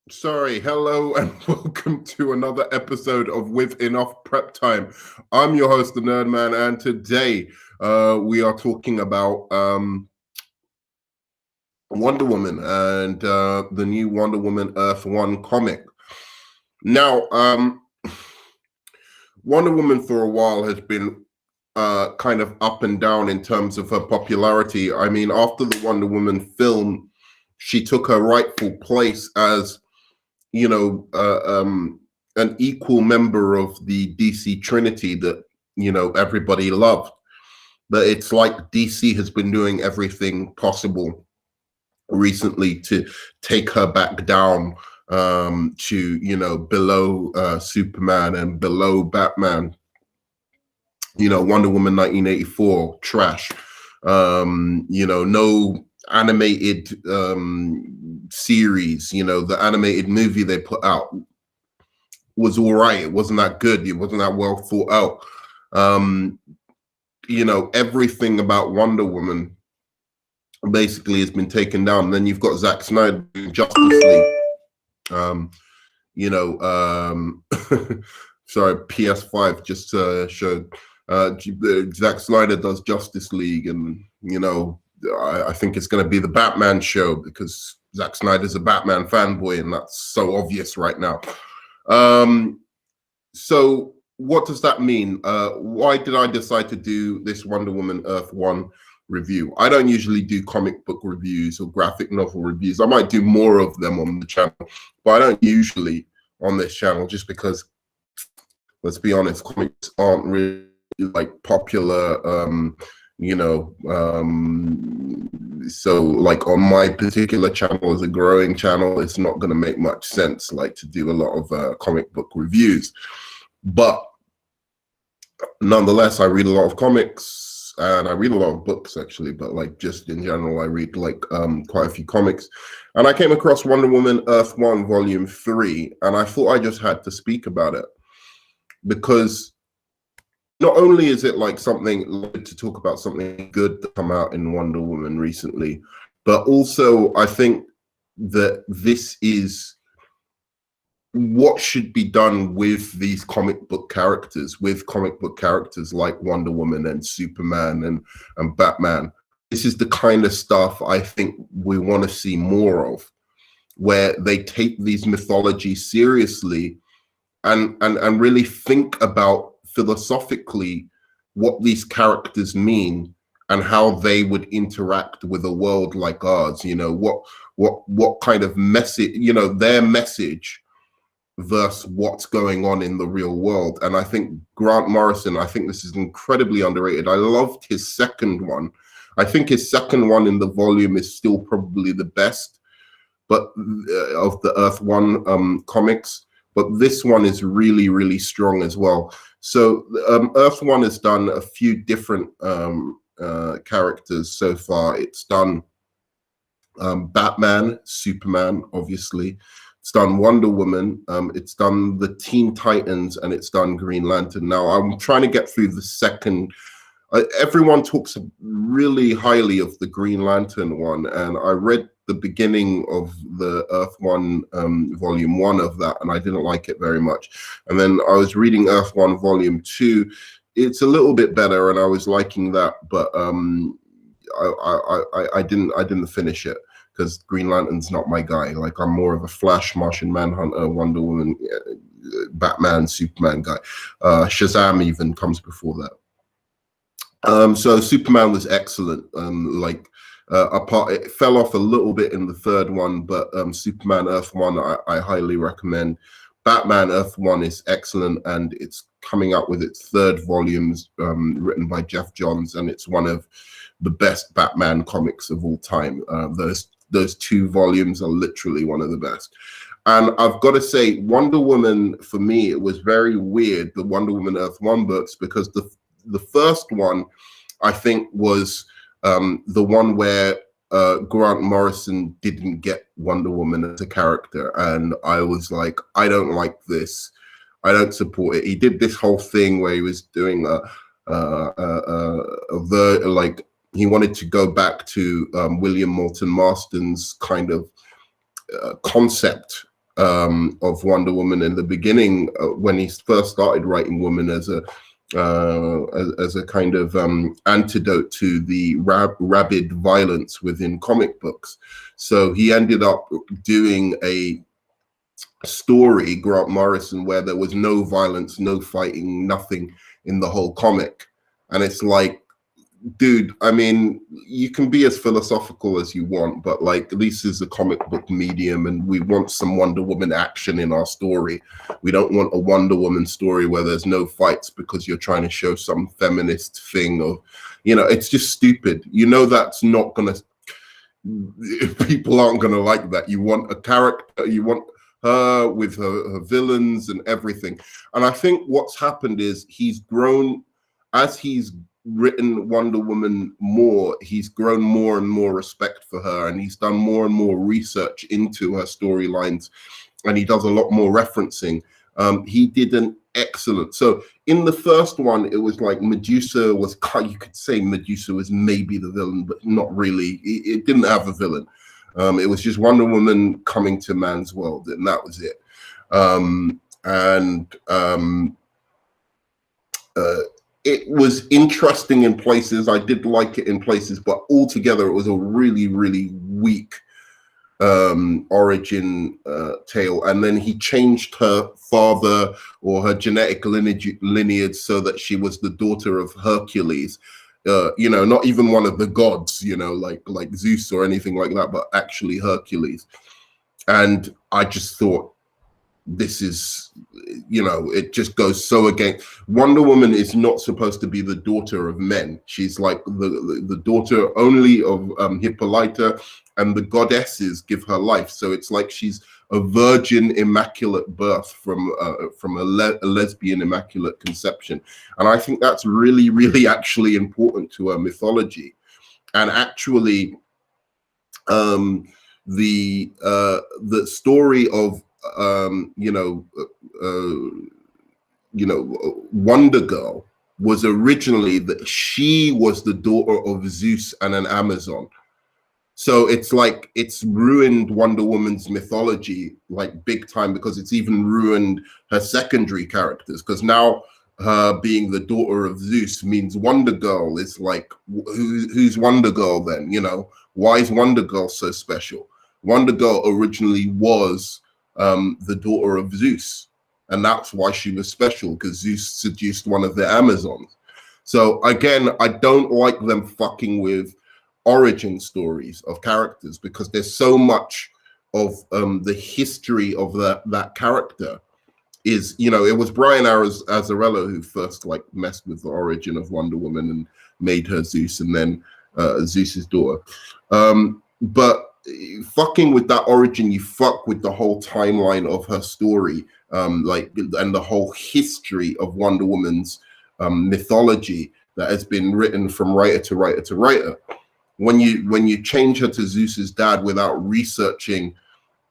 Sorry, hello and welcome to another episode of With Enough Prep Time. I'm your host, the Nerd Man, and today we are talking about Wonder Woman and the new Wonder Woman Earth One comic. Now, Wonder Woman for a while has been kind of up and down in terms of her popularity. I mean, after the Wonder Woman film, she took her rightful place as an equal member of the DC Trinity that, everybody loved. But it's like DC has been doing everything possible recently to take her back down to, below Superman and below Batman. Wonder Woman 1984, trash. No animated series. The animated movie they put out was all right. It wasn't that good. It wasn't that well thought out. Everything about Wonder Woman basically has been taken down. And then you've got Zack Snyder doing Justice League. Sorry, PS5 just showed Zack Snyder does Justice League, and I think it's going to be the Batman show because Zack Snyder's a Batman fanboy, and that's so obvious right now. So what does that mean? Why did I decide to do this Wonder Woman Earth One review? I don't usually do comic book reviews or graphic novel reviews. I might do more of them on the channel, but I don't usually on this channel just because, let's be honest, comics aren't really like popular, so like on my particular channel as a growing channel, it's not going to make much sense like to do a lot of comic book reviews. But nonetheless, I read a lot of comics and I read a lot of books actually, but like just in general, I read like quite a few comics. And I came across Wonder Woman Earth 1 Volume 3, and I thought I just had to speak about it because not only is it like something to talk about something good that come out in Wonder Woman recently, but also I think that this is what should be done with these comic book characters, like Wonder Woman and Superman and Batman. This is the kind of stuff I think we want to see more of, where they take these mythologies seriously and really think about philosophically what these characters mean and how they would interact with a world like ours. What kind of message, their message versus what's going on in the real world. And I think Grant Morrison, I think this is incredibly underrated. I loved his second one. I think his second one in the volume is still probably the best, but of the Earth One comics. But this one is really, really strong as well. So Earth One has done a few different characters so far. It's done Batman, Superman, obviously. It's done Wonder Woman. It's done the Teen Titans, and it's done Green Lantern. Now, I'm trying to get through the second. Everyone talks really highly of the Green Lantern one, and I read the beginning of the Earth One Volume 1 of that, and I didn't like it very much. And then I was reading Earth One Volume 2. It's a little bit better, and I was liking that, but I didn't finish it because Green Lantern's not my guy. Like, I'm more of a Flash, Martian Manhunter, Wonder Woman, Batman, Superman guy. Shazam even comes before that. So Superman was excellent. Apart, it fell off a little bit in the third one, but Superman Earth One I highly recommend. Batman Earth One is excellent, and it's coming out with its third volumes, written by Jeff Johns, and it's one of the best Batman comics of all time. Those two volumes are literally one of the best. And I've got to say, Wonder Woman, for me, it was very weird, the Wonder Woman Earth One books, because the first one, I think, was the one where Grant Morrison didn't get Wonder Woman as a character. And I was like, I don't like this. I don't support it. He did this whole thing where he was doing he wanted to go back to William Moulton Marston's kind of concept of Wonder Woman in the beginning, when he first started writing women as a kind of antidote to the rabid violence within comic books. So he ended up doing a story, Grant Morrison, where there was no violence, no fighting, nothing in the whole comic. And it's like, dude, I mean, you can be as philosophical as you want, but like, at least it's a comic book medium, and we want some Wonder Woman action in our story. We don't want a Wonder Woman story where there's no fights because you're trying to show some feminist thing, or, you know, it's just stupid. You know, that's not gonna, people aren't gonna like that. You want a character, you want her with her villains and everything. And I think what's happened is he's grown, as he's written Wonder Woman more, he's grown more and more respect for her, and he's done more and more research into her storylines, and he does a lot more referencing. He did an excellent, so in the first one, it was like Medusa was, you could say Medusa was maybe the villain, but not really. It didn't have a villain. It was just Wonder Woman coming to man's world, and that was it. It was interesting in places. I did like it in places, but altogether it was a really, really weak origin tale. And then he changed her father or her genetic lineage so that she was the daughter of Hercules. You know, not even one of the gods, you know, like Zeus or anything like that, but actually Hercules. And I just thought, this is, you know, it just goes so against. Wonder Woman is not supposed to be the daughter of men. She's like the daughter only of Hippolyta, and the goddesses give her life. So it's like she's a virgin immaculate birth from a lesbian immaculate conception. And I think that's really, really actually important to her mythology. And actually, the story of Wonder Girl was originally that she was the daughter of Zeus and an Amazon. So it's like, it's ruined Wonder Woman's mythology like big time, because it's even ruined her secondary characters, because now her being the daughter of Zeus means Wonder Girl is like, who's Wonder Girl then? You know, why is Wonder Girl so special? Wonder Girl originally was the daughter of Zeus, and that's why she was special, because Zeus seduced one of the Amazons. So again, I don't like them fucking with origin stories of characters, because there's so much of the history of that character is, you know, it was Brian Azzarello who first like messed with the origin of Wonder Woman and made her Zeus, and then Zeus's daughter. But fucking with that origin, you fuck with the whole timeline of her story, and the whole history of Wonder Woman's mythology that has been written from writer to writer to writer. When you change her to Zeus's dad without researching,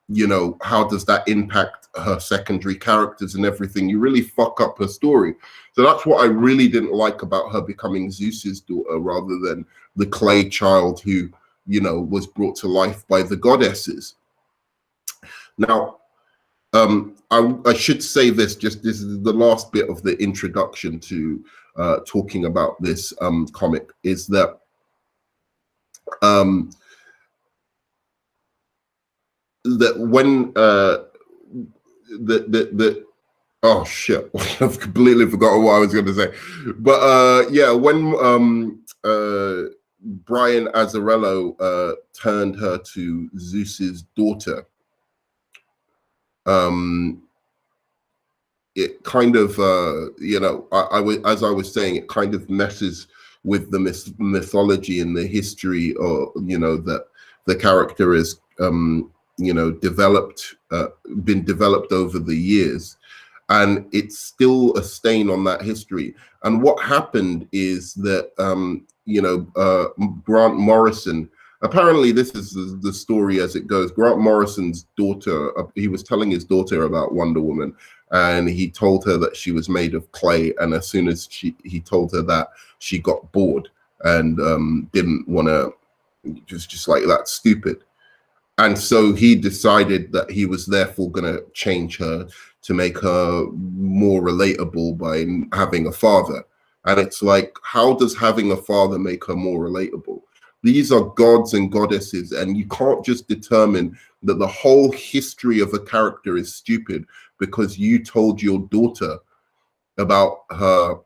you know, how does that impact her secondary characters and everything, you really fuck up her story. So that's what I really didn't like about her becoming Zeus's daughter rather than the clay child who, you know, was brought to life by the goddesses. Now, I should say this is the last bit of the introduction to talking about this comic, is that that when oh shit, I've completely forgotten what I was going to say. But yeah, when Brian Azzarello turned her to Zeus's daughter, it kind of, you know, as I was saying, it kind of messes with the mythology and the history, or, you know, that the character is, you know, been developed over the years, and it's still a stain on that history. And what happened is that, you know, Grant Morrison, apparently this is the story as it goes. Grant Morrison's daughter, he was telling his daughter about Wonder Woman, and he told her that she was made of clay. And as soon as he told her that, she got bored and didn't want to, just like, that's stupid. And so he decided that he was therefore going to change her to make her more relatable by having a father. And it's like, how does having a father make her more relatable? These are gods and goddesses, and you can't just determine that the whole history of a character is stupid because you told your daughter about her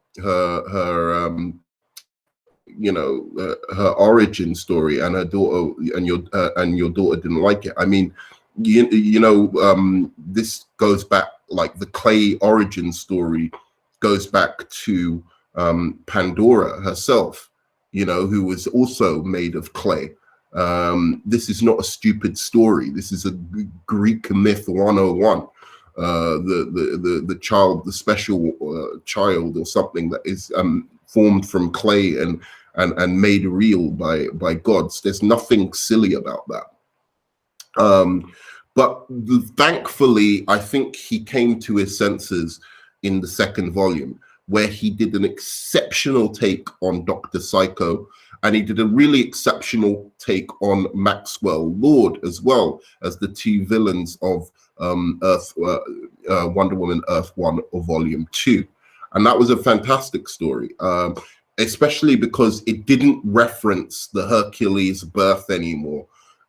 origin story, and her daughter and your daughter didn't like it. I mean, this goes back, like the clay origin story goes back to Pandora herself, who was also made of clay. This is not a stupid story. This is a Greek myth 101. The child, the special child or something that is formed from clay and made real by gods. There's nothing silly about that. But thankfully, I think he came to his senses in the second volume, where he did an exceptional take on Dr. Psycho, and he did a really exceptional take on Maxwell Lord, as well as the two villains of Wonder Woman Earth 1 or Volume 2. And that was a fantastic story, especially because it didn't reference the Hercules birth anymore.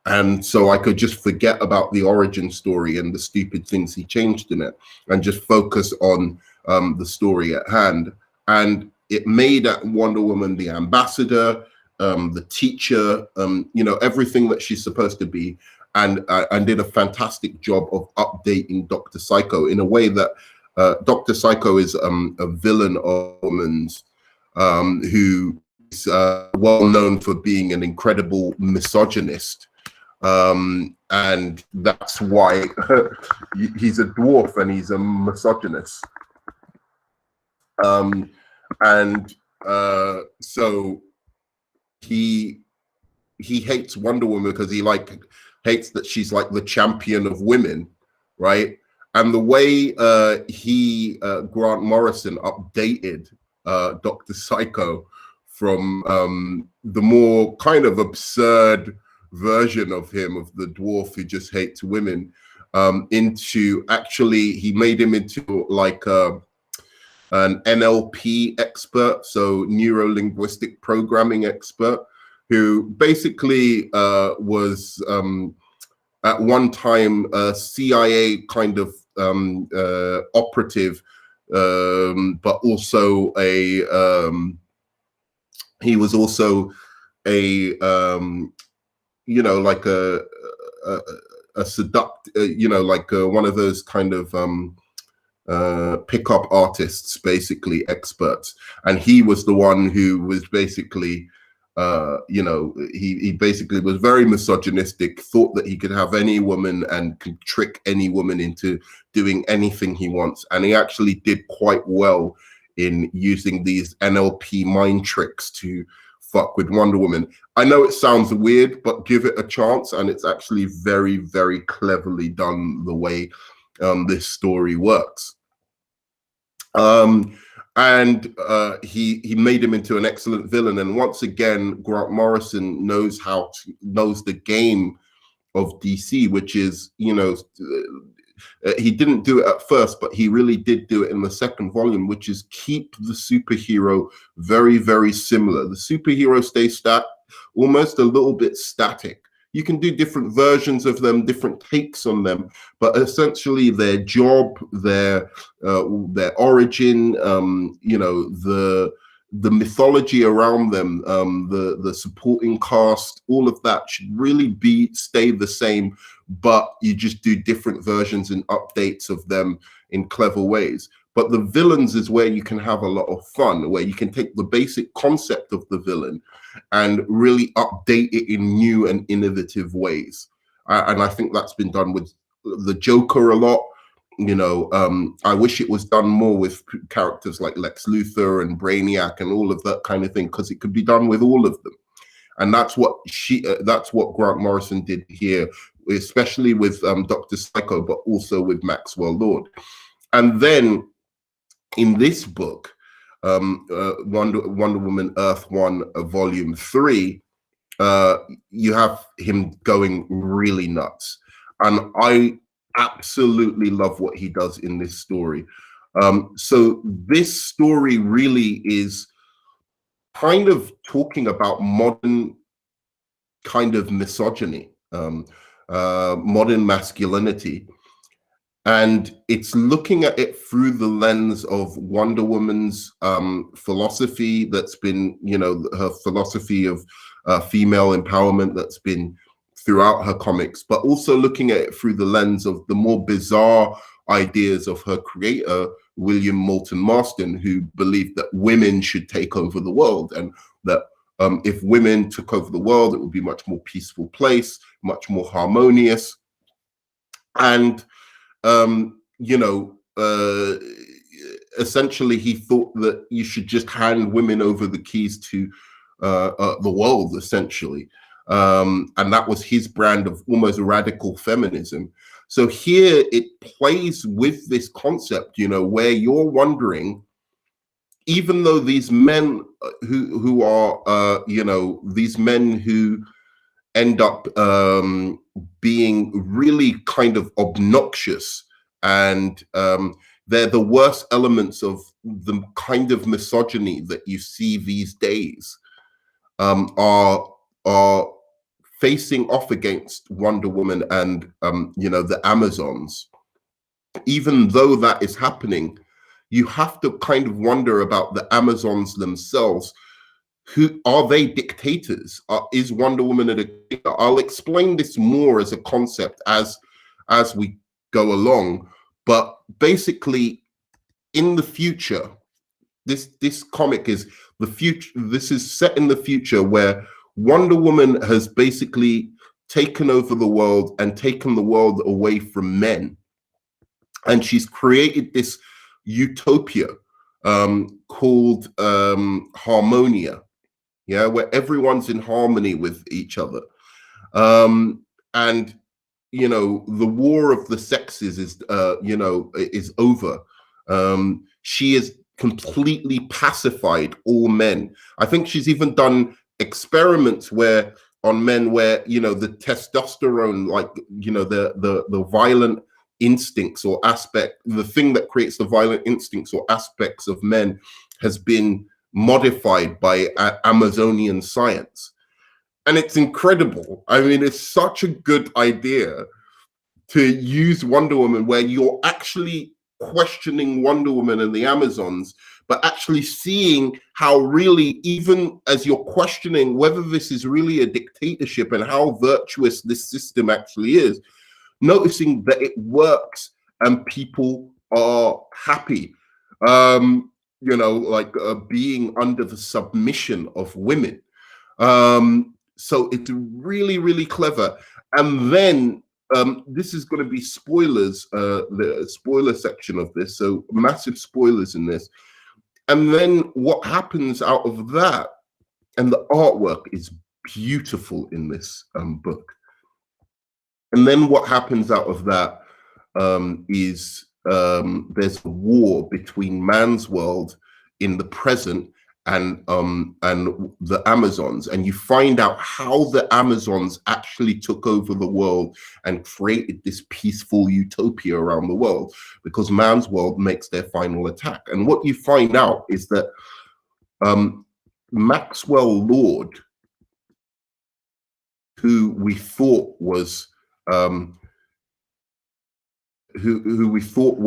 And so I could just forget about the origin story and the stupid things he changed in it and just focus on the story at hand. And it made Wonder Woman the ambassador, the teacher, everything that she's supposed to be, and did a fantastic job of updating Dr. Psycho in a way that Dr. Psycho is a villain of women's who is well known for being an incredible misogynist. And that's why he's a dwarf and he's a misogynist. So he hates Wonder Woman because he hates that she's like the champion of women, right? And the way Grant Morrison updated Dr. Psycho from the more kind of absurd version of him, of the dwarf who just hates women, into actually, he made him into like an NLP expert, so neuro-linguistic programming expert, who basically was at one time a CIA kind of operative, but also he was also a like a one of those kind of pickup artists, basically experts. And he was the one who was basically he basically was very misogynistic, thought that he could have any woman and could trick any woman into doing anything he wants. And he actually did quite well in using these NLP mind tricks to fuck with Wonder Woman. I know it sounds weird, but give it a chance, and it's actually very, very cleverly done the way this story works. And he made him into an excellent villain. And once again, Grant Morrison knows the game of DC, which is, he didn't do it at first, but he really did do it in the second volume, which is keep the superhero very, very similar. The superhero stays almost a little bit static. You can do different versions of them, different takes on them, but essentially their job, their origin, the mythology around them, the supporting cast, all of that should really stay the same, but you just do different versions and updates of them in clever ways. But the villains is where you can have a lot of fun, where you can take the basic concept of the villain and really update it in new and innovative ways. And I think that's been done with the Joker a lot. I wish it was done more with characters like Lex Luthor and Brainiac and all of that kind of thing, because it could be done with all of them. And that's what Grant Morrison did here, especially with Dr. Psycho, but also with Maxwell Lord. And then in this book, Wonder Woman Earth 1 Volume 3, you have him going really nuts, and I absolutely love what he does in this story. So this story really is kind of talking about modern kind of misogyny, modern masculinity, and it's looking at it through the lens of Wonder Woman's philosophy. That's been, you know, her philosophy of female empowerment that's been throughout her comics, but also looking at it through the lens of the more bizarre ideas of her creator, William Moulton Marston, who believed that women should take over the world, and that if women took over the world, it would be a much more peaceful place, much more harmonious. And you know, essentially he thought that you should just hand women over the keys to the world, essentially. And that was his brand of almost radical feminism. So here it plays with this concept, you know, where you're wondering, even though these men who are, you know, these men who end up being really kind of obnoxious, and they're the worst elements of the kind of misogyny that you see these days, are facing off against Wonder Woman and you know, the Amazons. Even though that is happening, you have to kind of wonder about the Amazons themselves. Who are they? Dictators? Is Wonder Woman a dictator? I'll explain this more as a concept as we go along. But basically, in the future, this comic is the future. This is set in the future where Wonder Woman has basically taken over the world and taken the world away from men, and she's created this utopia called Harmonia. Yeah, where everyone's in harmony with each other. And you know, the war of the sexes is you know, is over. She has completely pacified all men. I think she's even done experiments where on men where, you know, the testosterone, like, you know, the violent instincts or aspect, the thing that creates the violent instincts or aspects of men has been modified by Amazonian science. And it's incredible. I mean, it's such a good idea to use Wonder Woman where you're actually questioning Wonder Woman and the Amazons, but actually seeing how really, even as you're questioning whether this is really a dictatorship and how virtuous this system actually is, noticing that it works and people are happy. You know, like being under the submission of women. So it's really, really clever. And then this is going to be spoilers, the spoiler section of this. So massive spoilers in this. And then what happens out of that, and the artwork is beautiful in this book. And then what happens out of that is there's a war between man's world in the present and the Amazons, and you find out how the Amazons actually took over the world and created this peaceful utopia around the world, because man's world makes their final attack. And what you find out is that Maxwell Lord, who we thought was who we thought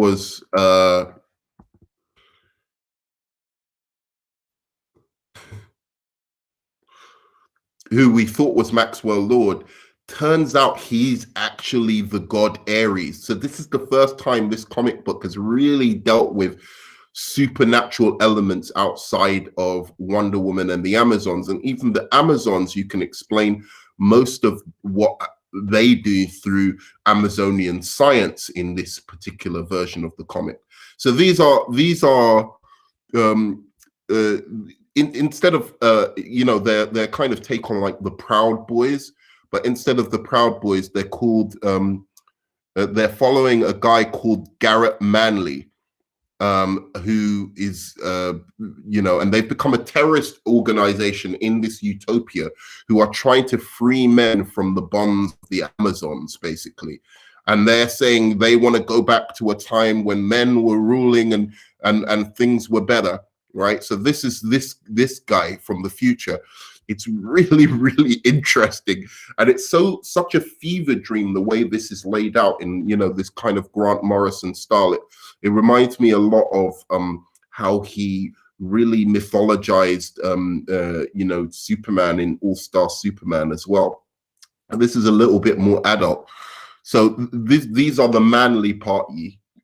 was Maxwell Lord, turns out he's actually the god Ares. So this is the first time this comic book has really dealt with supernatural elements outside of Wonder Woman and the Amazons. And even the Amazons, you can explain most of what they do through Amazonian science in this particular version of the comic. So these are instead of you know, their kind of take on like the Proud Boys, but instead of the Proud Boys, they're called they're following a guy called Garrett Manley, who is, and they've become a terrorist organization in this utopia who are trying to free men from the bonds of the Amazons, basically. And they're saying they want to go back to a time when men were ruling and things were better, right? So this is this guy from the future. It's really, really interesting, and it's such a fever dream the way this is laid out in this kind of Grant Morrison style. It reminds me a lot of how he really mythologized Superman in All-Star Superman as well. And this is a little bit more adult. So these are the manly party